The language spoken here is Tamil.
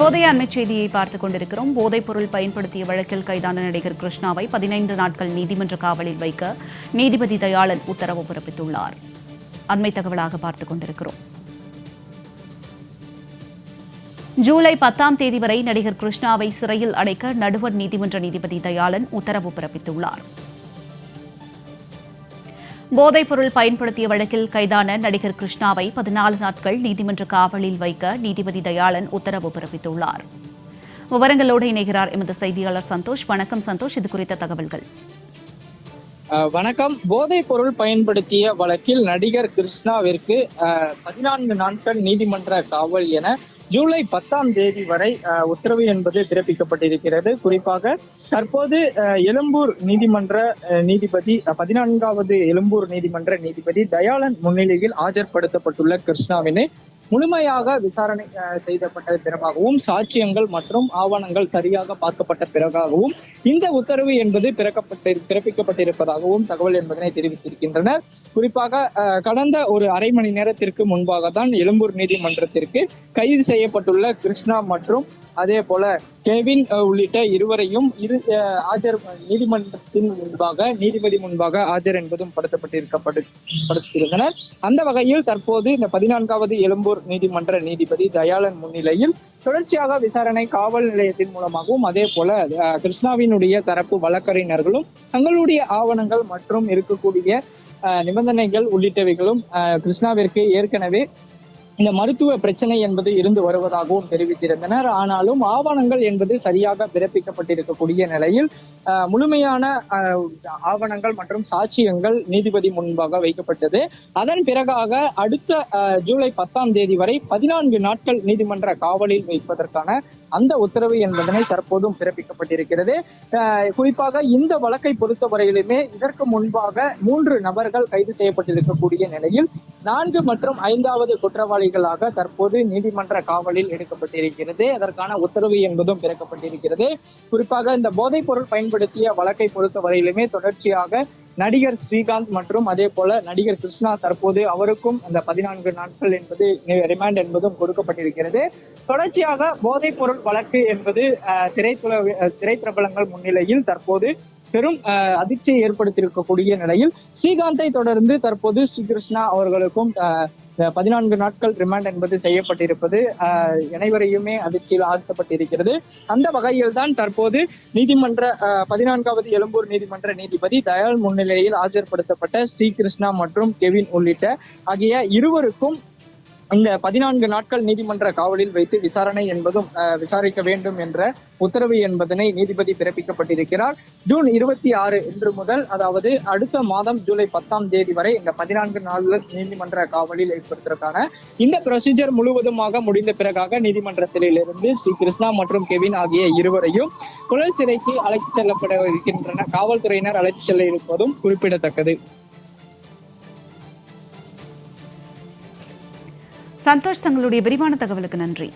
தற்போதைய அண்மைச் செய்தியை பார்த்துக் கொண்டிருக்கிறோம். போதைப் பொருள் பயன்படுத்திய வழக்கில் கைதான நடிகர் கிருஷ்ணாவை 15 நாட்கள் நீதிமன்ற காவலில் வைக்க நீதிபதி தயாளன் உத்தரவு பிறப்பித்துள்ளார். அண்மை தகவலாக பார்த்துக் கொண்டிருக்கிறோம். ஜூலை 10ஆம் தேதி வரை நடிகர் கிருஷ்ணாவை சிறையில் அடைக்க நடுவர் நீதிமன்ற நீதிபதி தயாளன் உத்தரவு பிறப்பித்துள்ளார். போதைப் பொருள் பயன்படுத்திய வழக்கில் கைதான நடிகர் கிருஷ்ணாவை 14 நாட்கள் நீதிமன்ற காவலில் வைக்க நீதிபதி தயாளன் உத்தரவு பிறப்பித்துள்ளார். விவரங்களோடு இணைகிறார் எமது செய்தியாளர் சந்தோஷ். வணக்கம் சந்தோஷ், இது குறித்த தகவல்கள். வணக்கம். போதைப் பொருள் பயன்படுத்திய வழக்கில் நடிகர் கிருஷ்ணாவிற்கு 14 நாட்கள் நீதிமன்ற காவல் என ஜூலை 10ஆம் தேதி வரை உத்தரவு என்பது பிறப்பிக்கப்பட்டிருக்கிறது. குறிப்பாக தற்போது எழும்பூர் நீதிமன்ற நீதிபதி 14வது எழும்பூர் நீதிமன்ற நீதிபதி தயாளன் முன்னிலையில் ஆஜர்படுத்தப்பட்டுள்ள கிருஷ்ணாவினை முழுமையாக விசாரணை செய்யப்பட்ட பிறகாகவும் சாட்சியங்கள் மற்றும் ஆவணங்கள் சரியாக பார்க்கப்பட்ட பிறகாகவும் இந்த உத்தரவு என்பது பிறப்பிக்கப்பட்டிருப்பதாகவும் தகவல் என்பதனை தெரிவித்திருக்கின்றனர். குறிப்பாக கடந்த ஒரு அரை மணி நேரத்திற்கு முன்பாக தான் எழும்பூர் நீதிமன்றத்திற்கு கைது செய்யப்பட்டுள்ள கிருஷ்ணா மற்றும் அதே போல கெவின் உள்ளிட்ட இருவரையும் நீதிமன்றத்தின் முன்பாக நீதிபதி முன்பாக ஆஜர் என்பதும் படுத்தப்பட்டிருந்தனர். அந்த வகையில் தற்போது இந்த 14வது எழும்பூர் நீதிமன்ற நீதிபதி தயாளன் முன்னிலையில் தொடர்ச்சியாக விசாரணை காவல் நிலையத்தின் மூலமாகவும் அதே போல கிருஷ்ணாவினுடைய தரப்பு வழக்கறிஞர்களும் தங்களுடைய ஆவணங்கள் மற்றும் இருக்கக்கூடிய நிபந்தனைகள் உள்ளிட்டவைகளும் கிருஷ்ணாவிற்கு ஏற்கனவே இந்த மருத்துவ பிரச்சனை என்பது இருந்து வருவதாகவும் தெரிவித்திருந்தனர். ஆனாலும் ஆவணங்கள் என்பது சரியாக பிறப்பிக்கப்பட்டிருக்கக்கூடிய நிலையில் முழுமையான ஆவணங்கள் மற்றும் சாட்சியங்கள் நீதிபதி முன்பாக வைக்கப்பட்டது. அதன் பிறகாக அடுத்த ஜூலை 10ஆம் தேதி வரை 14 நாட்கள் நீதிமன்ற காவலில் வைப்பதற்கான அந்த உத்தரவு என்பதனை தற்போதும் பிறப்பிக்கப்பட்டிருக்கிறது. குறிப்பாக இந்த வழக்கை பொறுத்தவரையிலுமே இதற்கு முன்பாக 3 நபர்கள் கைது செய்யப்பட்டிருக்கக்கூடிய நிலையில் 4 மற்றும் 5வது குற்றவாளிகளாக தற்போது நீதிமன்ற காவலில் எடுக்கப்பட்டிருக்கிறது. அதற்கான உத்தரவு என்பதும் பிறக்கப்பட்டிருக்கிறது. குறிப்பாக இந்த போதைப் பொருள் பயன்படுத்திய வழக்கை பொறுத்தவரையிலுமே தொடர்ச்சியாக நடிகர் ஸ்ரீகாந்த் மற்றும் அதே போல நடிகர் கிருஷ்ணா தற்போது அவருக்கும் அந்த 14 நாட்கள் என்பது ரிமாண்ட் என்பதும் கொடுக்கப்பட்டிருக்கிறது. தொடர்ச்சியாக போதைப் பொருள் வழக்கு என்பது திரைப்பிரபலங்கள் முன்னிலையில் தற்போது பெரும் அதிர்ச்சியை ஏற்படுத்தியிருக்கக்கூடிய நிலையில் ஸ்ரீகாந்தை தொடர்ந்து தற்போது ஸ்ரீகிருஷ்ணா அவர்களுக்கும் 14 நாட்கள் ரிமாண்ட் என்பது செய்யப்பட்டிருப்பது அனைவரையுமே அதிர்ச்சியில் ஆழ்த்தப்பட்டிருக்கிறது. அந்த வகையில் தான் தற்போது நீதிமன்ற 14வது எழும்பூர் நீதிமன்ற நீதிபதி தயாள் முன்னிலையில் ஆஜர்படுத்தப்பட்ட ஸ்ரீகிருஷ்ணா மற்றும் கெவின் உள்ளிட்ட ஆகிய இருவருக்கும் இந்த 14 நாட்கள் நீதிமன்ற காவலில் வைத்து விசாரணை என்பதும் விசாரிக்க வேண்டும் என்ற உத்தரவு என்பதனை நீதிபதி பிறப்பிக்கப்பட்டிருக்கிறார். ஜூன் 26 இன்று முதல், அதாவது அடுத்த மாதம் ஜூலை 10ஆம் தேதி வரை இந்த 14 நாட்கள் நீதிமன்ற காவலில் வைப்பதற்கான இந்த ப்ரொசீஜர் முழுவதுமாக முடிந்த பிறகாக நீதிமன்றத்திலிருந்து ஸ்ரீ கிருஷ்ணா மற்றும் கெவின் ஆகிய இருவரையும் புழல் சிறைக்கு அழைத்து செல்லப்பட இருக்கின்றன. காவல்துறையினர் அழைத்து செல்ல இருப்பதும் குறிப்பிடத்தக்கது. சந்தோஷ், தங்களுடைய விரிவான தகவலுக்கு நன்றி.